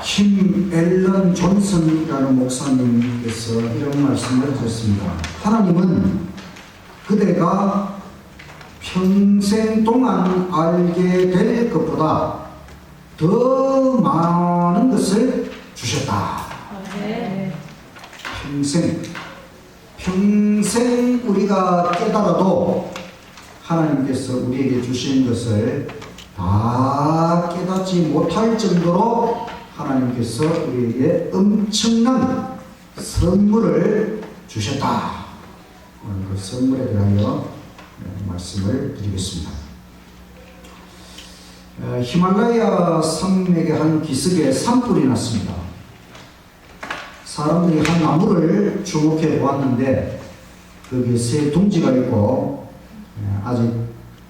킴 앨런 존슨이라는 목사님께서 이런 말씀을 하셨습니다. 하나님은 그대가 평생 동안 알게 될 것보다 더 많은 것을 주셨다. 평생 우리가 깨달아도 하나님께서 우리에게 주신 것을 다 깨닫지 못할 정도로 하나님께서 우리에게 엄청난 선물을 주셨다. 오늘 그 선물에 대하여 말씀을 드리겠습니다. 히말라야 산맥의 한 기슭에 산불이 났습니다. 사람들이 한 나무를 주목해 보았는데 거기에 새 둥지가 있고 아직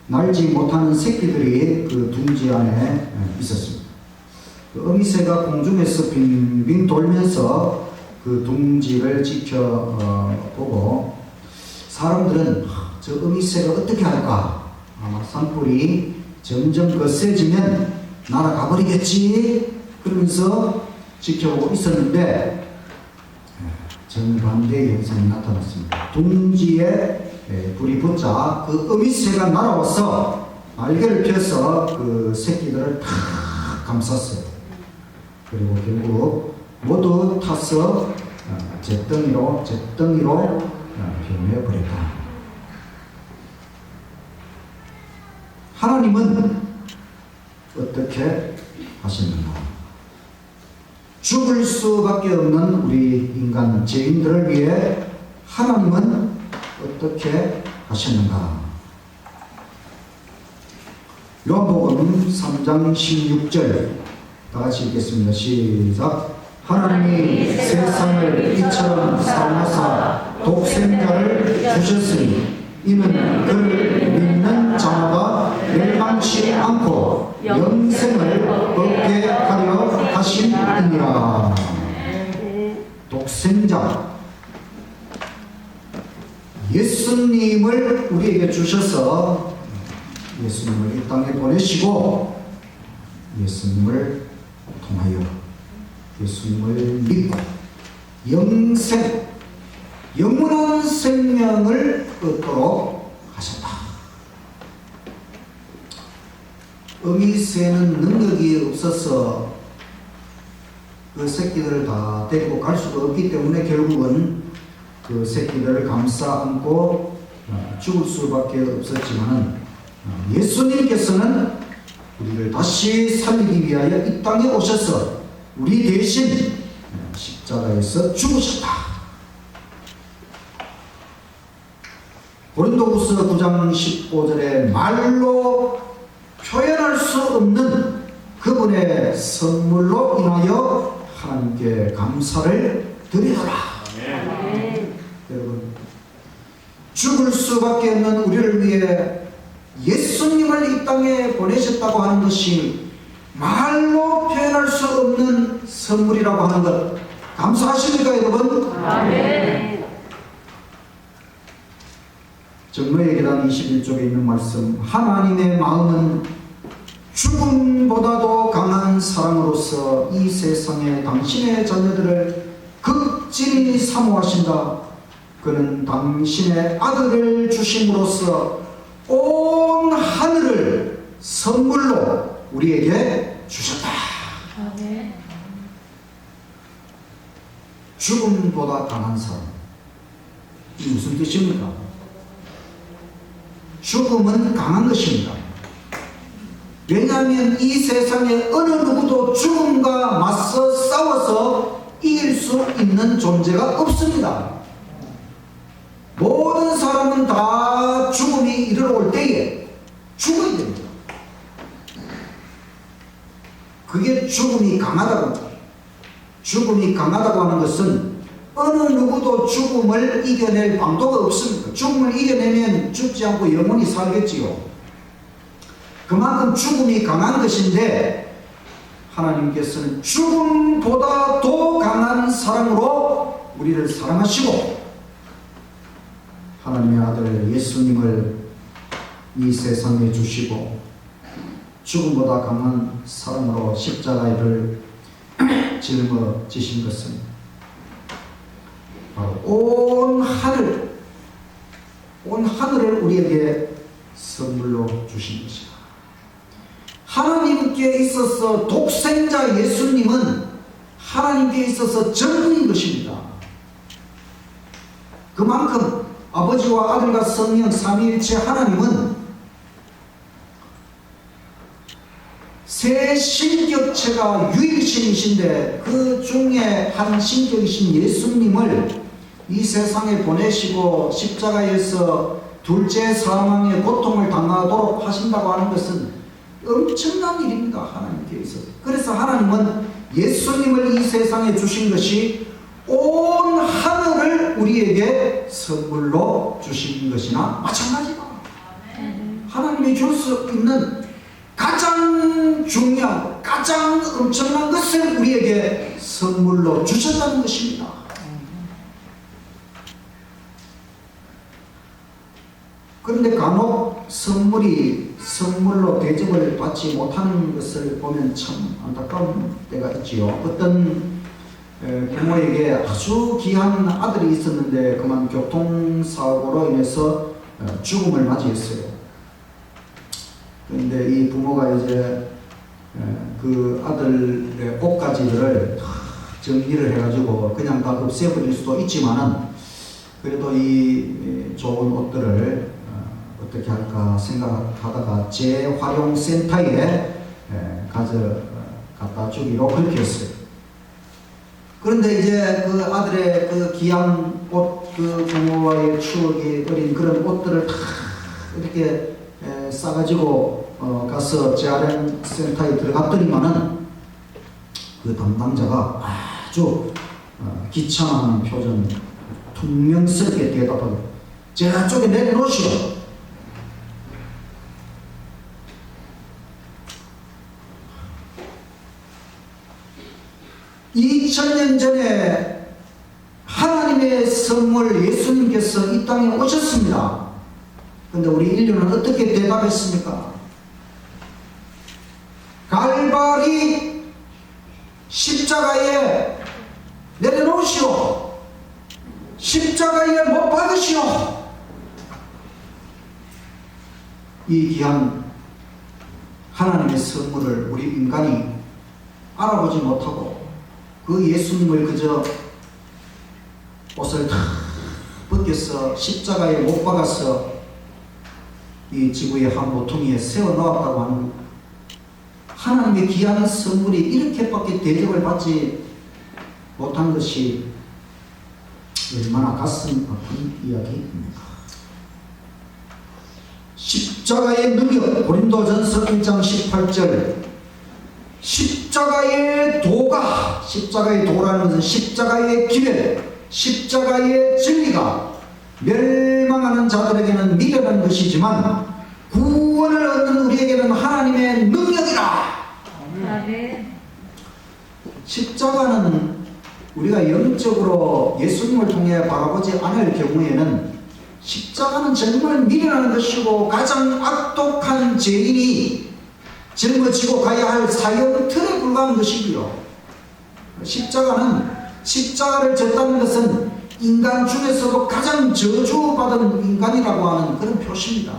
날지 못하는 새끼들이 그 둥지 안에 있었습니다. 그 어미새가 공중에서 빙빙 돌면서 그 둥지를 지켜보고 사람들은 저 어미새가 어떻게 할까? 아마 산불이 점점 거세지면 날아가 버리겠지? 그러면서 지켜보고 있었는데 정반대의 현상이 나타났습니다. 둥지에 불이 붙자 그 어미새가 날아와서 날개를 펴서 그 새끼들을 탁 감쌌어요. 그리고 결국 모두 타서 잿덩이로 변해버렸다. 하나님은 어떻게 하시는가? 죽을 수밖에 없는 우리 인간 죄인들을 위해 하나님은 어떻게 하셨는가? 요한복음 3장 16절 다 같이 읽겠습니다. 시작. 하나님이 세상을 이처럼 사랑하사 독생자를 주셨으니 이는 그를 믿는 자마다 멸망치 않고 영생을 얻게 하려 하심이니라. 독생자 예수님을 우리에게 주셔서 예수님을 이 땅에 보내시고 예수님을 통하여 예수님을 믿고 영원한 생명을 얻도록 하셨다. 어미새는 능력이 없어서 그 새끼들을 다 데리고 갈 수가 없기 때문에 결국은 그 새끼들을 감싸 안고 죽을 수밖에 없었지만 예수님께서는 우리를 다시 살리기 위하여 이 땅에 오셔서 우리 대신 십자가에서 죽으셨다. 고린도후서 9장 15절에 말로 표현할 수 없는 그분의 선물로 인하여 하나님께 감사를 드리노라. 여러분, 죽을 수밖에 없는 우리를 위해 예수님을 이 땅에 보내셨다고 하는 것이 말로 표현할 수 없는 선물이라고 하는 것 감사하십니까, 여러분? 아멘. 정로의 계단 21쪽에 있는 말씀, 하나님의 마음은 죽음보다도 강한 사랑으로서 이 세상에 당신의 자녀들을 극진히 사모하신다. 그는 당신의 아들을 주심으로써 온 하늘을 선물로 우리에게 주셨다. 아멘. 죽음보다 강한 사랑. 이게 무슨 뜻입니까? 죽음은 강한 것입니다. 왜냐하면 이 세상에 어느 누구도 죽음과 맞서 싸워서 이길 수 있는 존재가 없습니다. 모든 사람은 다 죽음이 이르러 올 때에 죽어야 됩니다. 그게 죽음이 강하다고. 죽음이 강하다고 하는 것은 어느 누구도 죽음을 이겨낼 방도가 없습니다. 죽음을 이겨내면 죽지 않고 영원히 살겠지요. 그만큼 죽음이 강한 것인데 하나님께서는 죽음보다 더 강한 사랑으로 우리를 사랑하시고 하나님의 아들 예수님을 이 세상에 주시고 죽음보다 강한 사랑으로 십자가를 짊어지신 것은 바로 온 하늘을 우리에게 선물로 주신 것이다. 하나님께 있어서 독생자 예수님은 하나님께 있어서 전부인 것입니다. 그만큼 아버지와 아들과 성령 삼위일체 하나님은 세 신격체가 유일신이신데 그 중에 한 신격이신 예수님을 이 세상에 보내시고 십자가에서 둘째 사망의 고통을 당하도록 하신다고 하는 것은 엄청난 일입니다. 하나님께 있어서. 그래서 하나님은 예수님을 이 세상에 주신 것이 온 하늘을 우리에게 선물로 주신 것이나 마찬가지다. 하나님이 줄 수 있는 가장 중요한, 가장 엄청난 것을 우리에게 선물로 주셨다는 것입니다. 그런데 간혹 선물로 대접을 받지 못하는 것을 보면 참 안타까운 때가 있지요. 어떤 부모에게 아주 귀한 아들이 있었는데 그만 교통사고로 인해서 죽음을 맞이했어요. 그런데 이 부모가 이제 그 아들의 옷가지들을 다 정리를 해가지고 그냥 다 없애버릴 수도 있지만은 그래도 이 좋은 옷들을 어떻게 할까 생각하다가 재활용센터에 갖다 주기로 그렇게 했어요. 그런데 이제 그 아들의 그 귀한 옷, 그 부모와의 추억이 어린 그런 옷들을 다 이렇게 싸가지고 가서 재활용센터에 들어갔더니만은 그 담당자가 아주 귀찮아하는 표정, 퉁명스럽게 대답하고 저쪽에 내려놓으시오. 2000년 전에 하나님의 선물 예수님께서 이 땅에 오셨습니다. 그런데 우리 인류는 어떻게 대답했습니까? 갈바리 십자가에 내려놓으시오. 십자가에 못 박으시오. 이 귀한 하나님의 선물을 우리 인간이 알아보지 못하고 그 예수님을 그저 옷을 다 벗겨서 십자가에 못 박아서 이 지구의 한 모퉁이에 세워놓았다고 하는 하나님의 귀한 선물이 이렇게밖에 대접을 받지 못한 것이 얼마나 가슴 아픈 이야기입니까? 십자가의 능력, 고린도전서 1장 18절 십자가의 도가, 십자가의 도라는 것은 십자가의 기회, 십자가의 진리가 멸망하는 자들에게는 미련한 것이지만 구원을 얻는 우리에게는 하나님의 능력이라. 아멘. 십자가는 우리가 영적으로 예수님을 통해 바라보지 않을 경우에는 십자가는 정말 미련한 것이고 가장 악독한 죄인이 짊어지고 가야 할 사형틀에 불과한 것이고요. 십자가를 졌다는 것은 인간 중에서도 가장 저주받은 인간이라고 하는 그런 표시입니다.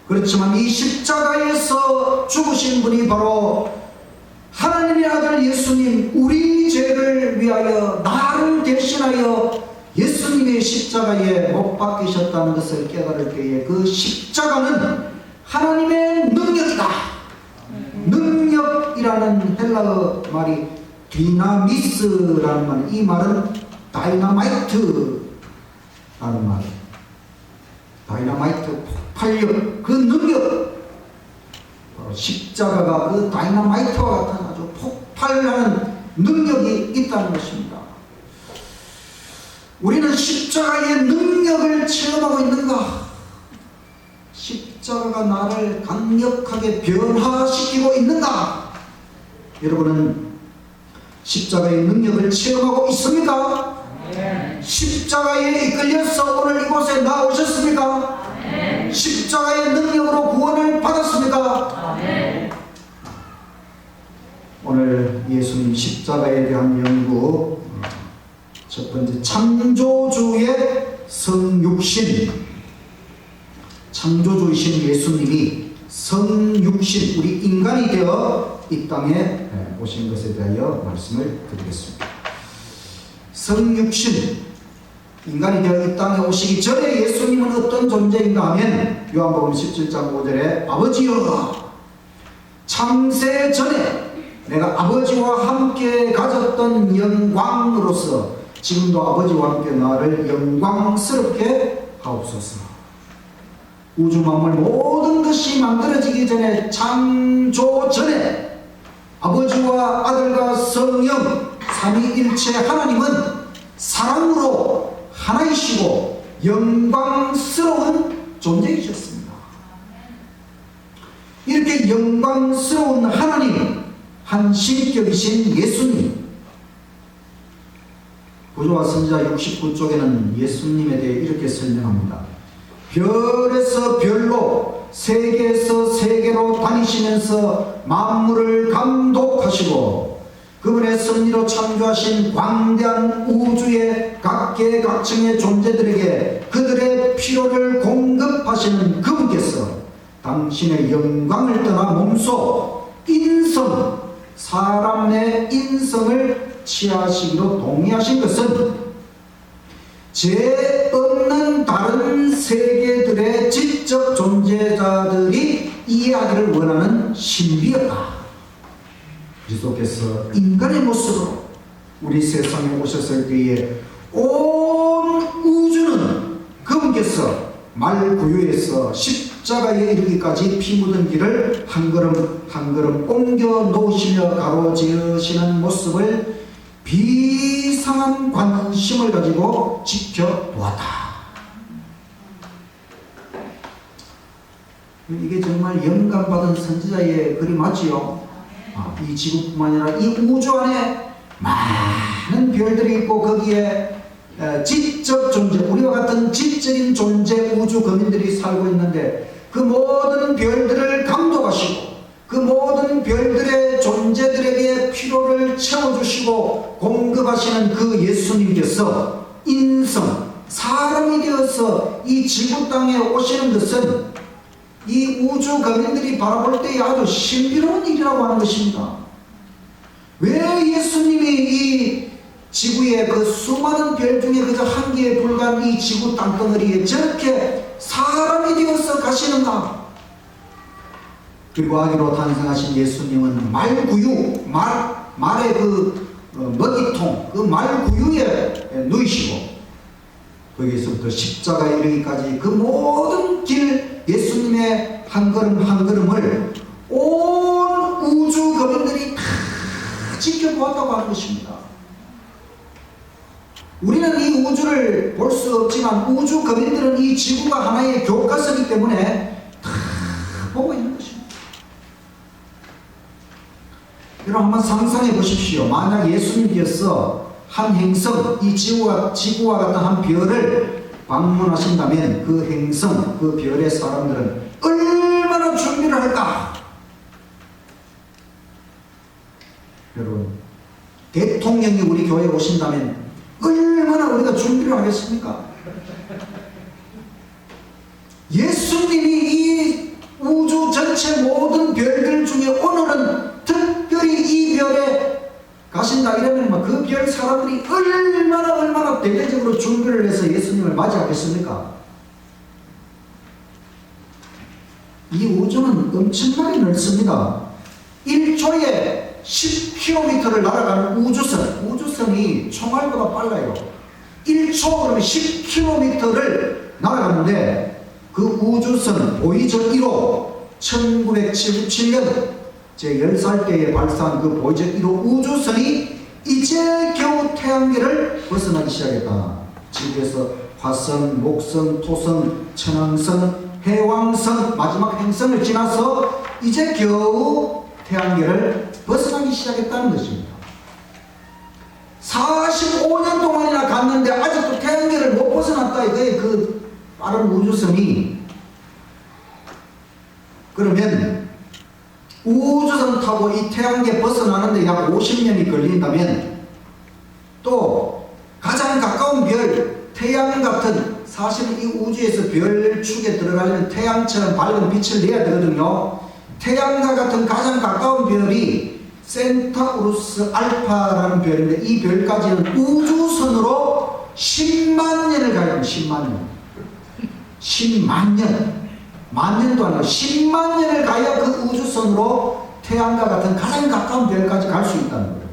그렇지만 이 십자가에서 죽으신 분이 바로 하나님의 아들 예수님, 우리 죄를 위하여 나를 대신하여 예수님의 십자가에 못 박히셨다는 것을 깨달을 때에 그 십자가는 하나님의 능력이다. 능력이라는 헬라어 말이 디나미스라는 말, 이 말은 다이나마이트라는 말, 다이나마이트 폭발력, 그 능력, 바로 십자가가 그 다이나마이트와 같은 아주 폭발하는 능력이 있다는 것입니다. 우리는 십자가의 능력을 체험하고 있는가? 십자가가 나를 강력하게 변화시키고 있는가? 여러분은 십자가의 능력을 체험하고 있습니까? 네. 십자가에 이끌려서 오늘 이곳에 나오셨습니까? 네. 십자가의 능력으로 구원을 받았습니까? 네. 오늘 예수님 십자가에 대한 연구, 첫 번째 창조주의 성육신, 창조주이신 예수님이 성육신, 우리 인간이 되어 이 땅에 오신 것에 대하여 말씀을 드리겠습니다. 성육신, 인간이 되어 이 땅에 오시기 전에 예수님은 어떤 존재인가 하면 요한복음 17장 5절에 아버지여, 창세 전에 내가 아버지와 함께 가졌던 영광으로서 지금도 아버지와 함께 나를 영광스럽게 하옵소서. 우주 만물 모든 것이 만들어지기 전에, 창조 전에 아버지와 아들과 성령 삼위일체 하나님은 사랑으로 하나이시고 영광스러운 존재이셨습니다. 이렇게 영광스러운 하나님, 한 신격이신 예수님, 구조와 선지자 69쪽에는 예수님에 대해 이렇게 설명합니다. 별에서 별로, 세계에서 세계로 다니시면서 만물을 감독하시고 그분의 섭리로 창조하신 광대한 우주의 각계각층의 존재들에게 그들의 필요를 공급하시는 그분께서 당신의 영광을 떠나 몸소 인성, 사람의 인성을 취하시기로 동의하신 것은 죄 없는 다른 세계들의 지적 존재자들이 이해하기를 원하는 신비였다. 그리스도께서 인간의 모습으로 우리 세상에 오셨을 때에 온 우주는 그분께서 말구유에서 십자가에 이르기까지 피 묻은 길을 한 걸음 한 걸음 옮겨 놓으시며 가로지으시는 모습을 비상한 관심을 가지고 지켜보았다. 이게 정말 영감받은 선지자의 글이 맞지요? 이 지구뿐만 아니라 이 우주 안에 많은 별들이 있고 거기에 지적 존재, 우리와 같은 지적인 존재 우주 거민들이 살고 있는데 그 모든 별들을 감독하시고 그 모든 별들의 존재들에게 필요를 채워주시고 공급하시는 그 예수님께서 인성, 사람이 되어서 이 지구 땅에 오시는 것은 이 우주 거민들이 바라볼 때에 아주 신비로운 일이라고 하는 것입니다. 왜 예수님이 이 지구의 그 수많은 별 중에 그저 한 개에 불과한 이 지구 땅덩어리에 저렇게 사람이 되어서 가시는가? 그리고 아기로 탄생하신 예수님은 말구유, 말의 그 먹이통, 그 말구유에 누이시고 거기에서부터 십자가에 이르기까지 그 모든 길 예수님의 한 걸음 한 걸음을 온 우주 거민들이 다 지켜보았다고 하는 것입니다. 우리는 이 우주를 볼 수 없지만 우주 거민들은 이 지구가 하나의 교과서이기 때문에 다 보고 있는 것입니다. 여러분 한번 상상해 보십시오. 만약 예수님께서 한 행성, 이 지구와 같은 한 별을 방문하신다면 그 행성, 그 별의 사람들은 얼마나 준비를 할까? 여러분, 대통령이 우리 교회에 오신다면 얼마나 우리가 준비를 하겠습니까? 예수님이 이 우주 전체 모든 별들 중에 오늘은 특별히 이 별에 가신다 이러면 그 별 사람들이 얼마나 대대적으로 준비를 해서 예수님을 맞이하겠습니까? 이 우주는 엄청나게 넓습니다. 1초에 10km를 날아가는 우주선이 총알보다 빨라요. 1초 그러면 10km를 날아가는데 그 우주선 보이저 1호 1977년 제 10살 때에 발사한 그 보이저 1호 우주선이 이제 겨우 태양계를 벗어나기 시작했다. 지구에서 화성, 목성, 토성, 천왕성, 해왕성, 마지막 행성을 지나서 이제 겨우 태양계를 벗어나기 시작했다는 것입니다. 45년 동안이나 갔는데 아직도 태양계를 못 벗어났다 이거예요. 그 빠른 우주선이. 그러면 우주선 타고 이 태양계 벗어나는데 약 50년이 걸린다면, 또 가장 가까운 별, 태양 같은, 사실은 이 우주에서 별축에 들어가려면 태양처럼 밝은 빛을 내야 되거든요. 태양과 같은 가장 가까운 별이 센타우루스 알파라는 별인데, 이 별까지는 우주선으로 10만 년을 가야 합니다. 10만 년. 10만 년. 만 년도 아니고 10만 년을 가야 그 우주선으로 태양과 같은 가장 가까운 별까지 갈 수 있다는 거예요.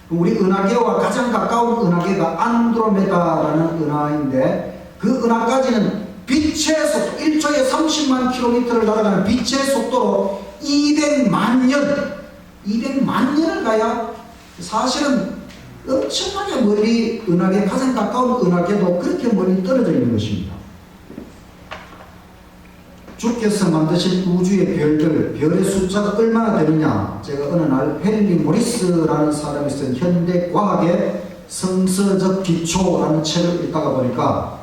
우리 은하계와 가장 가까운 은하계가 안드로메다라는 은하인데, 그 은하까지는 빛의 속도, 1초에 30만 킬로미터를 날아가는 빛의 속도로 200만 년, 200만 년을 가야, 사실은 엄청나게 멀리, 은하계, 가장 가까운 은하계도 그렇게 멀리 떨어져 있는 것입니다. 주께서 만드신 우주의 별들, 별의 숫자가 얼마나 되느냐, 제가 어느 날 헨리 모리스라는 사람이 쓴 현대 과학의 성서적 기초라는 책을 읽다가 보니까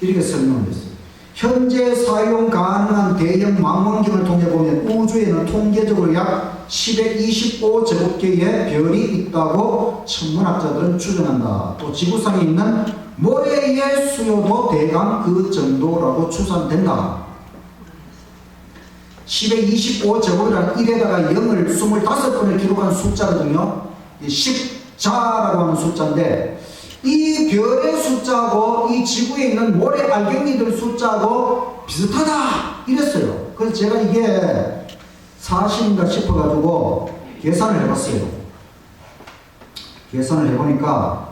이렇게 설명했어요. 현재 사용 가능한 대형 망원경을 통해 보면 우주에는 통계적으로 약 1025제곱개의 별이 있다고 천문학자들은 추정한다. 또 지구상에 있는 모래의 수요도 대강 그 정도라고 추산된다. 1025제곱이라는 1에다가 0을 25번을 기록한 숫자거든요. 10자라고 하는 숫자인데, 이 별의 숫자하고 이 지구에 있는 모래 알갱이들 숫자하고 비슷하다 이랬어요. 그래서 제가 이게 사실인가 싶어가지고 계산을 해봤어요. 계산을 해보니까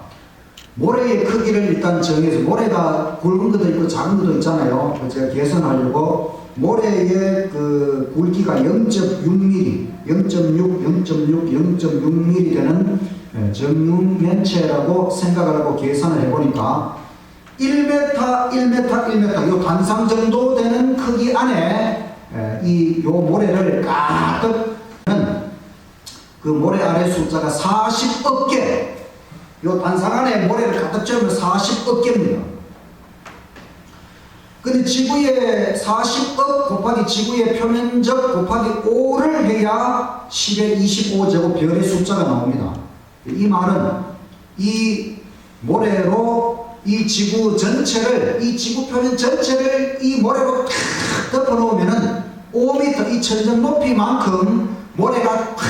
모래의 크기를 일단 정해서, 모래가 굵은 것도 있고 작은 것도 있잖아요. 제가 계산하려고 모래의 그 굵기가 0.6mm, 0.6, 0.6, 0.6mm 되는 정육면체라고 생각을 하고 계산을 해보니까 1m, 1m, 1m 요 단상 정도 되는 크기 안에 요 모래를 가득 그 모래 아래 숫자가 40억 개, 요 단상 안에 모래를 가득 채우면 40억 개입니다. 근데 지구의 40억 곱하기 지구의 표면적 곱하기 5를 해야 10의 25제곱 별의 숫자가 나옵니다. 이 말은 이 모래로 이 지구 전체를, 이 지구 표면 전체를 이 모래로 탁 덮어 놓으면은 5m, 이 천정 높이만큼 모래가 탁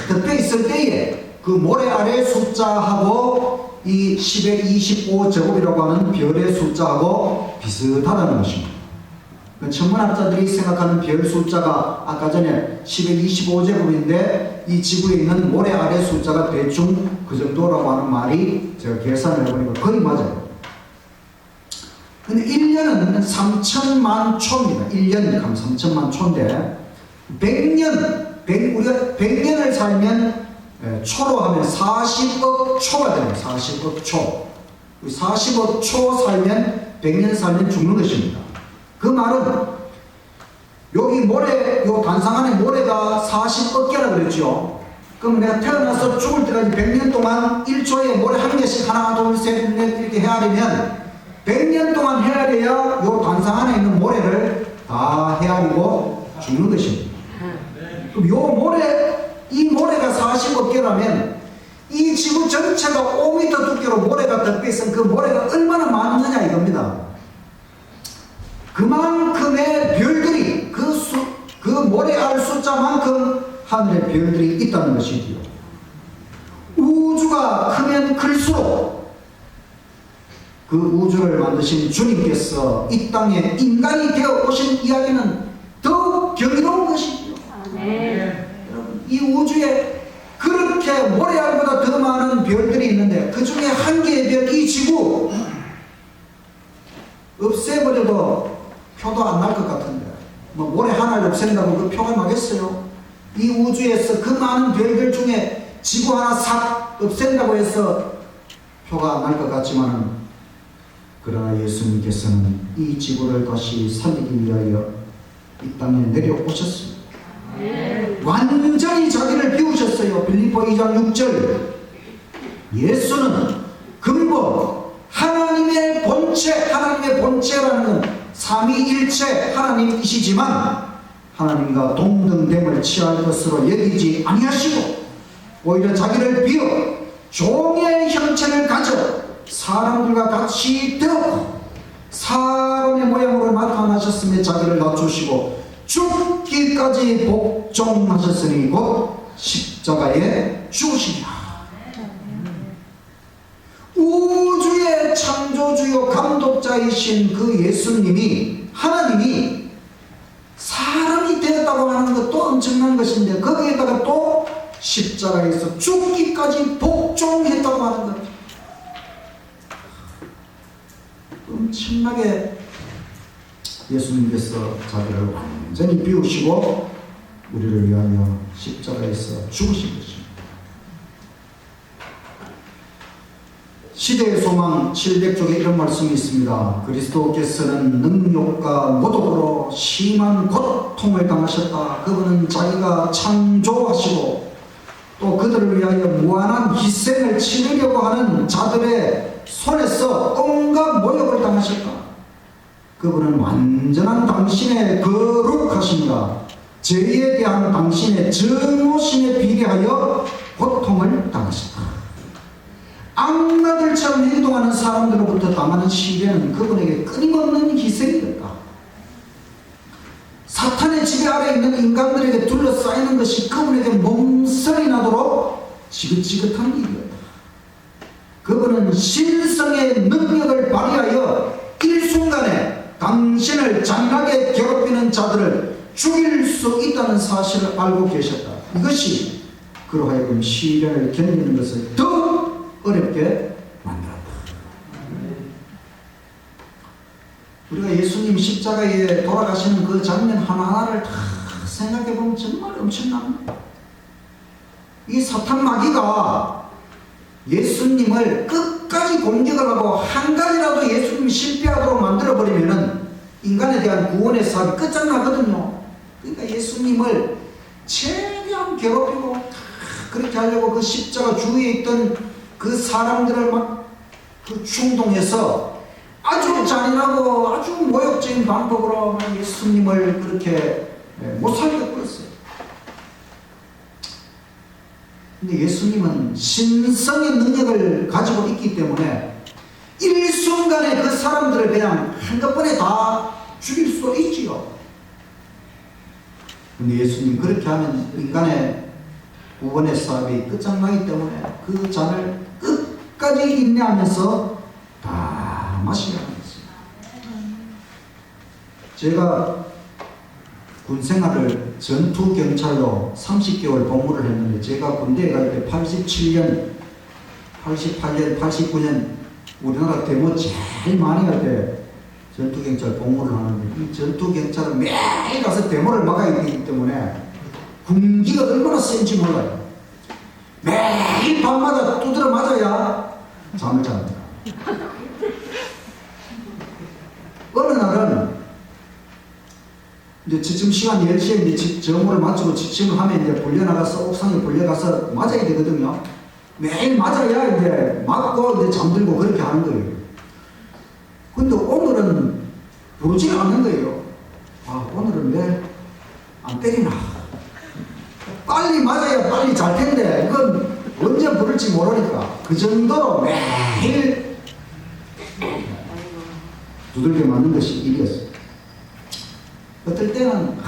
덮여 있을 때에 그 모래 아래 숫자하고 이 10의 25제곱이라고 하는 별의 숫자하고 비슷하다는 것입니다. 천문학자들이 생각하는 별 숫자가 아까 전에 10의 25제곱인데 이 지구에 있는 모래 아래 숫자가 대충 그 정도라고 하는 말이 제가 계산을 해보니까 거의 맞아요. 근데 1년은 3천만 초입니다. 1년이 가면 3천만 초인데 100년, 우리가 100년을 살면 초로 하면 40억 초가 돼요. 40억 초. 40억 초 살면 100년 살면 죽는 것입니다. 그 말은 여기 모래, 요 단상 안에 모래가 40억 개라 그랬죠. 그럼 내가 태어나서 죽을 때까지 100년 동안 1초에 모래 한 개씩 하나, 둘, 셋, 넷 이렇게 헤아리면 100년 동안 헤아려야 요 단상 안에 있는 모래를 다 헤아리고 죽는 것입니다. 그럼 요 모래, 이 모래가 40억 개라면 이 지구 전체가 5m 두께로 모래가 덮여 있으면 그 모래가 얼마나 많느냐 이겁니다. 그만큼의 별들이 그 모래 알 숫자만큼 하늘에 별들이 있다는 것이지요. 우주가 크면 클수록 그 우주를 만드신 주님께서 이 땅에 인간이 되어 오신 이야기는 더욱 경이로운 것이지요. 여러분, 이 우주에 그렇게 모래알보다 더 많은 별들이 있는데 그 중에 한 개의 별, 이 지구 없애버려도 표도 안 날 것 같은데, 뭐 모래 하나를 없앤다고 그 표가 나겠어요? 이 우주에서 그 많은 별들 중에 지구 하나 싹 없앤다고 해서 표가 안 날 것 같지만은, 그러나 예수님께서는 이 지구를 다시 살리기 위하여 이 땅에 내려오셨습니다. 완전히 자기를 비우셨어요. 빌립보 2장 6절. 예수는 근본 하나님의 본체, 하나님의 본체라는 건 삼위일체 하나님이시지만 하나님과 동등됨을 취할 것으로 여기지 아니하시고 오히려 자기를 비어 종의 형체를 가져 사람들과 같이 되었고 사람의 모양으로 나타나셨으며 자기를 낮추시고 죽기까지 복종하셨으니 곧 십자가에 죽으시니라. 우주의 창조주요 감독자이신 그 예수님이, 하나님이 사람이 되었다고 하는 것도 엄청난 것인데 거기에다가 또 십자가에서 죽기까지 복종했다고 하는 것, 엄청나게 예수님께서 자기를 완전히 비우시고 우리를 위하여 십자가에서 죽으신 것입니다. 시대의 소망 700쪽에 이런 말씀이 있습니다. 그리스도께서는 능욕과 모독으로 심한 고통을 당하셨다. 그분은 자기가 창조하시고 또 그들을 위하여 무한한 희생을 치르려고 하는 자들의 손에서 온갖 모욕을 당하셨다. 그분은 완전한 당신의 거룩하심과 죄에 대한 당신의 증오심에 비례하여 고통을 당하셨다. 악마들처럼 행동하는 사람들로부터 당하는 시련은 그분에게 끊임없는 희생이었다. 사탄의 지배 아래 있는 인간들에게 둘러싸이는 것이 그분에게 몸살이 나도록 지긋지긋한 일이었다. 그분은 신성의 능력을 발휘하여 일순간에 당신을 잔인하게 괴롭히는 자들을 죽일 수 있다는 사실을 알고 계셨다. 이것이 그로 하여금 시련을 견디는 것을 더 어렵게 만들었다. 우리가 예수님 십자가에 돌아가시는 그 장면 하나하나를 다 생각해보면 정말 엄청납니다. 이 사탄 마귀가 예수님을 끝까지 공격을 하고 한 가지라도 예수님이 실패하도록 만들어버리면 인간에 대한 구원의 사업이 끝장나거든요. 그러니까 예수님을 최대한 괴롭히고 그렇게 하려고 그 십자가 주위에 있던 그 사람들을 막 그 충동해서 아주 잔인하고 아주 모욕적인 방법으로 예수님을 그렇게 못 살게 굴었어요. 근데 예수님은 신성의 능력을 가지고 있기 때문에 일순간에 그 사람들을 그냥 한꺼번에 다 죽일 수 있지요. 근데 예수님 그렇게 하면 인간의 구원의 사업이 끝장나기 때문에 그 잔을 끝까지 인내하면서 다 마시게 하는 것입니다. 제가 군 생활을 전투경찰로 30개월 복무를 했는데 제가 군대에 갈 때 87년, 88년, 89년 우리나라 데모 제일 많이 할 때 전투경찰 복무를 하는데 이 전투경찰은 매일 가서 데모를 막아야 되기 때문에 군기가 얼마나 센지 몰라요. 매일 밤마다 두드려 맞아야 잠을 잡니다. 어느 날은 이제 지침 시간 10시에 이제 점호를 마치고 지침을 하면 이제 불려나가서 옥상에 불려가서 맞아야 되거든요. 매일 맞아야 이제 맞고 이제 잠들고 그렇게 하는 거예요. 근데 오늘은 부르지 않는 거예요. 아, 오늘은 왜 안 때리나? 빨리 맞아야 빨리 잘 텐데 이건 언제 부를지 모르니까 그 정도로 매일 두들겨 맞는 것이 일이었어요. 어떨 때는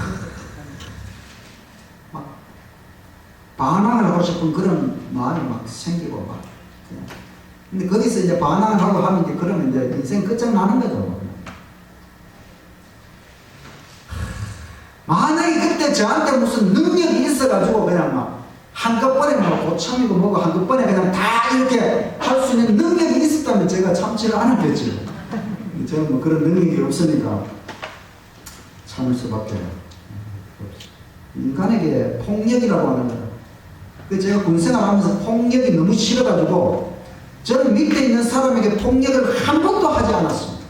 막 반항을 하고 싶은 그런 마음이 막 생기고 막 근데 거기서 이제 반항을 하고 하면 이제 그러면 이제 인생 끝장나는 거죠. 만약에 그때 저한테 무슨 능력이 있어가지고 그냥 막 한꺼번에 뭐 고참이고 뭐고 한꺼번에 그냥 다 이렇게 할 수 있는 능력이 있었다면 제가 참지를 않았겠죠. 저는 뭐 그런 능력이 없으니까 참을 수밖에 없어요. 인간에게 폭력이라고 하는 거예요. 그 제가 군생활 하면서 폭력이 너무 싫어가지고 저는 밑에 있는 사람에게 폭력을 한 번도 하지 않았습니다.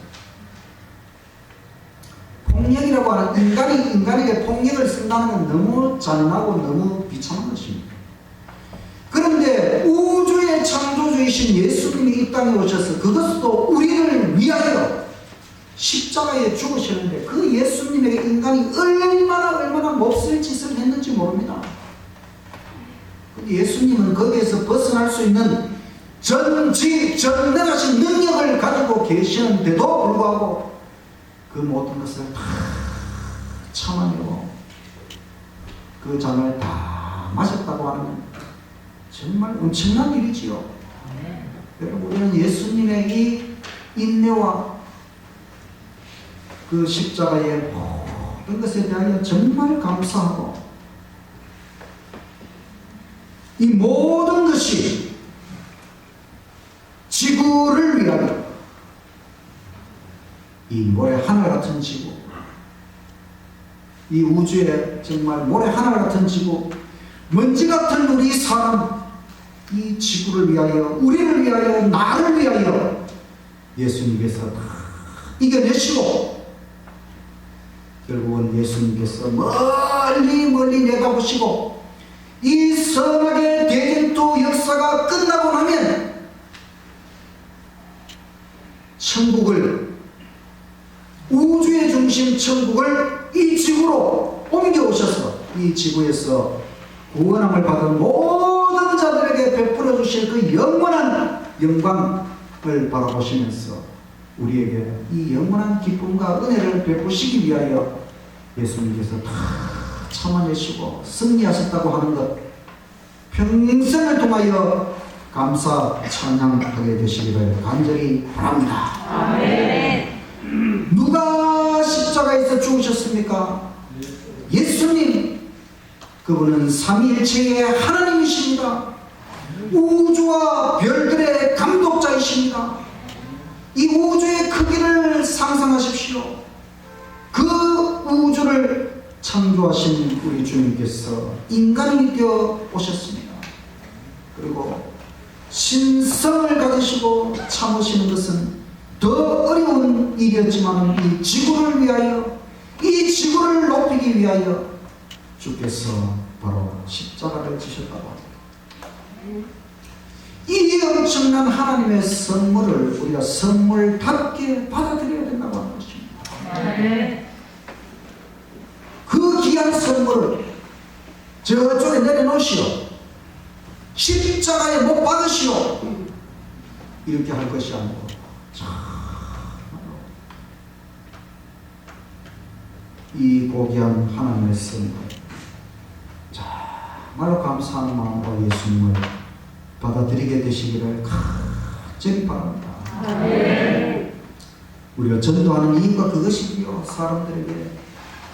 폭력이라고 하는 인간에게 폭력을 쓴다는 건 너무 잔인하고 너무 비참한 것입니다. 그런데 우주의 창조주이신 예수님이 이 땅에 오셔서 그것도 우리를 위하여 십자가에 죽으셨는데 그 예수님에게 인간이 얼마나 몹쓸 짓을 했는지 모릅니다. 근데 예수님은 거기에서 벗어날 수 있는 전능하신 능력을 가지고 계시는데도 불구하고 그 모든 것을 다 참아내고 그 잔을 다 마셨다고 하는 정말 엄청난 일이지요. 여러분, 우리는 예수님의 이 인내와 그 십자가의 모든 것에 대하여 정말 감사하고, 이 모든 것이 지구를 위하여, 이 모래 하늘 같은 지구, 이 우주에 정말 모래 하늘 같은 지구, 먼지 같은 우리 사람, 이 지구를 위하여, 우리를 위하여, 나를 위하여 예수님께서 다 이겨내시고, 결국은 예수님께서 멀리 내다보시고, 이 선악의 대전투 역사가 끝나고 나면 천국을, 우주의 중심 천국을 이 지구로 옮겨오셔서 이 지구에서 구원함을 받은 모든 자들에게 베풀어 주실 그 영원한 영광을 바라보시면서 우리에게 이 영원한 기쁨과 은혜를 베푸시기 위하여 예수님께서 다 참아내시고 승리하셨다고 하는 것, 평생을 통하여 감사 찬양하게 되시기를 간절히 바랍니다. 아멘. 누가 십자가에서 죽으셨습니까? 예수님. 그분은 삼위일체의 하나님이십니다. 우주와 별들의 감독자이십니다. 이 우주의 크기를 상상하십시오. 그 우주를 창조하신 우리 주님께서 인간이 되어 오셨습니다. 그리고 신성을 가지시고 참으시는 것은 더 어려운 일이었지만 이 지구를 위하여, 이 지구를 높이기 위하여 주께서 바로 십자가를 지셨다고 합니다. 이 엄청난 하나님의 선물을 우리가 선물답게 받아들여야 된다고 하는 것입니다. 그 귀한 선물을 저쪽에 내려놓으시오, 십자가에 못 박으시오, 이렇게 할 것이 아니고 이 고귀한 하나님의 선물, 정말로 감사하는 마음으로 예수님을 받아들이게 되시기를 간절히 바랍니다. 우리가 전도하는 이유가 그것이지요. 사람들에게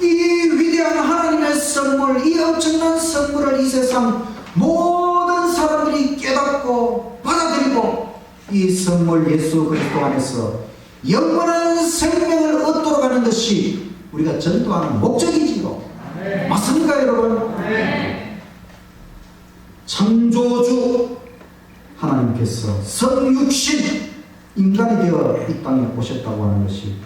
이 위대한 하나님의 선물, 이 엄청난 선물을 이 세상 모든 사람들이 깨닫고 받아들이고 이 선물 예수 그리스도 안에서 영원한 생명을 얻도록 하는 것이 우리가 전도하는 목적이지요. 맞습니까 여러분? 창조주 하나님께서 성육신 인간이 되어 이 땅에 오셨다고 하는 것이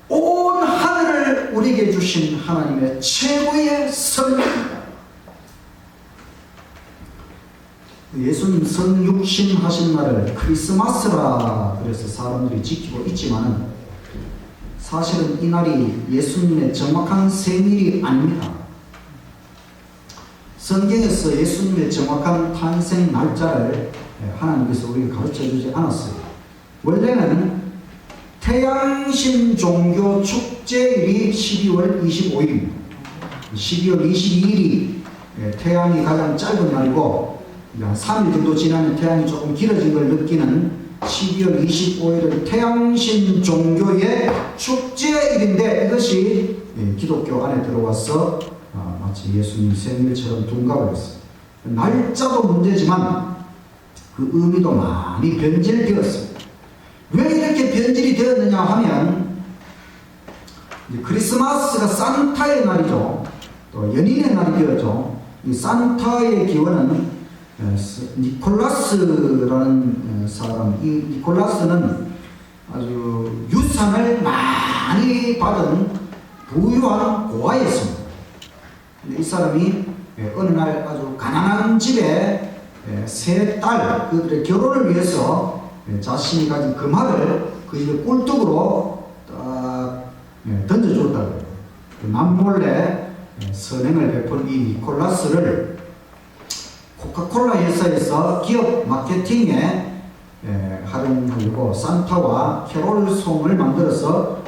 온 하늘을 우리에게 주신 하나님의 최고의 선물입니다. 예수님 성육신 하신 날을 크리스마스라 그래서 사람들이 지키고 있지만은 사실은 이 날이 예수님의 정확한 생일이 아닙니다. 성경에서 예수님의 정확한 탄생 날짜를 하나님께서 우리에게 가르쳐 주지 않았어요. 원래는 태양신 종교 축제일이 12월 25일입니다. 12월 22일이 태양이 가장 짧은 날이고 한 3일 정도 지나면 태양이 조금 길어진 걸 느끼는 12월 25일은 태양신 종교의 축제일인데 이것이 기독교 안에 들어와서 마치 예수님 생일처럼 둔갑을 했어요. 날짜도 문제지만 그 의미도 많이 변질되었습니다. 왜 이렇게 변질이 되었느냐 하면 크리스마스가 산타의 날이죠. 또 연인의 날이 되었죠. 이 산타의 기원은 니콜라스라는 사람, 이 니콜라스는 아주 유산을 많이 받은 부유한 고아였습니다. 이 사람이 어느 날 아주 가난한 집에 세 딸, 그들의 결혼을 위해서 자신이 가진 금화를 그 집에 꿀떡으로 딱 던져줬다고요. 남몰래 선행을 베푼 이 니콜라스를 코카콜라 회사에서 기업 마케팅에 활용하려고 산타와 캐롤송을 만들어서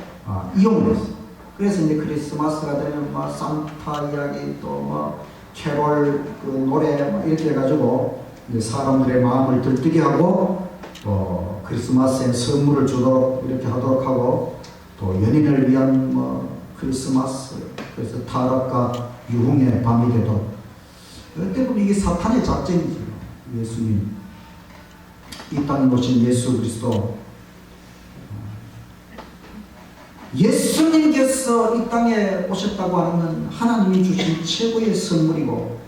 이용을 했어요. 그래서 이제 크리스마스가 되면 뭐 산타 이야기 또 뭐 캐롤 그 노래 뭐 이렇게 해가지고 이제 사람들의 마음을 들뜨게 하고 또 크리스마스에 선물을 주도록 이렇게 하도록 하고 또 연인을 위한 뭐 크리스마스 그래서 타락과 유흥의 밤이 되도록 어떻게 보면 이게 사탄의 작전이죠. 예수님 이 땅에 오신 예수 그리스도 예수님께서 이 땅에 오셨다고 하는 하나님이 주신 최고의 선물이고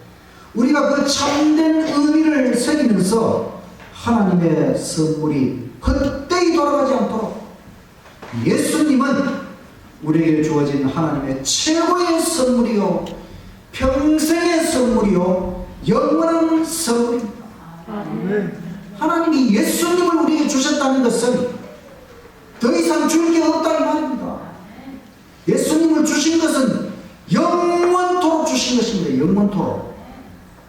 우리가 그 참된 의미를 새기면서 하나님의 선물이 헛되이 돌아가지 않도록 예수님은 우리에게 주어진 하나님의 최고의 선물이요 평생의 선물이요 영원한 선물입니다. 하나님이 예수님을 우리에게 주셨다는 것은 더 이상 줄 게 없다는 말입니다. 예수님을 주신 것은 영원토록 주신 것입니다. 영원토록.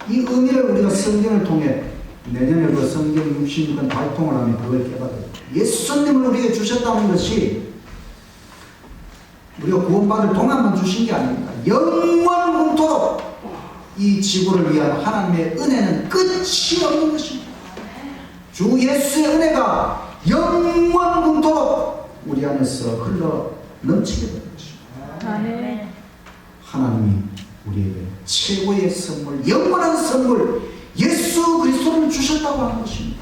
이 의미를 우리가 성경을 통해 내년에 그 성경 66권 발통을 하면 그걸 깨닫아요. 예수님을 우리에게 주셨다는 것이 우리가 구원받을 동안만 주신 게 아닙니다. 영원토록 이 지구를 위한 하나님의 은혜는 끝이 없는 것입니다. 주 예수의 은혜가 영원토록 우리 안에서 흘러 넘치게 되는 것입니다. 하나님이 우리에게 최고의 선물, 영원한 선물 예수 그리스도를 주셨다고 하는 것입니다.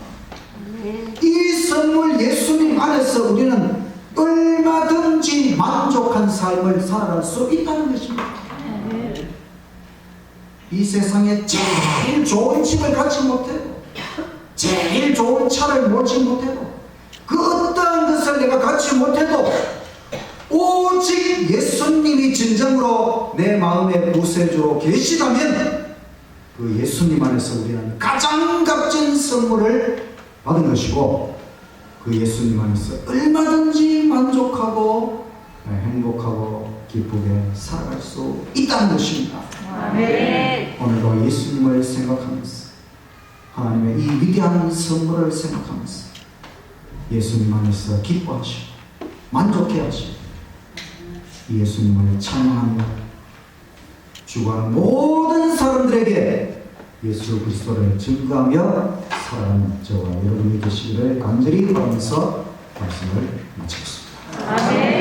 이 선물 예수님 안에서 우리는 얼마든지 만족한 삶을 살아갈 수 있다는 것입니다. 이 세상에 제일 좋은 집을 갖지 못해도 제일 좋은 차를 몰지 못해도 그 어떠한 것을 내가 갖지 못해도 오직 예수님이 진정으로 내 마음의 구세주로 계시다면 그 예수님 안에서 우리는 가장 값진 선물을 받은 것이고 그 예수님 안에서 얼마든지 만족하고 행복하고 기쁘게 살아갈 수 있다는 것입니다. 아멘. 오늘도 예수님을 생각하면서 하나님의 이 위대한 선물을 생각하면서 예수님 안에서 기뻐하시고 만족해 하시고 예수님을 찬양하며 주관하는 모든 사람들에게 예수 그리스도를 증거하며 살아가는 저와 여러분이 되시기를 간절히 바라면서 말씀을 마치겠습니다. 아멘.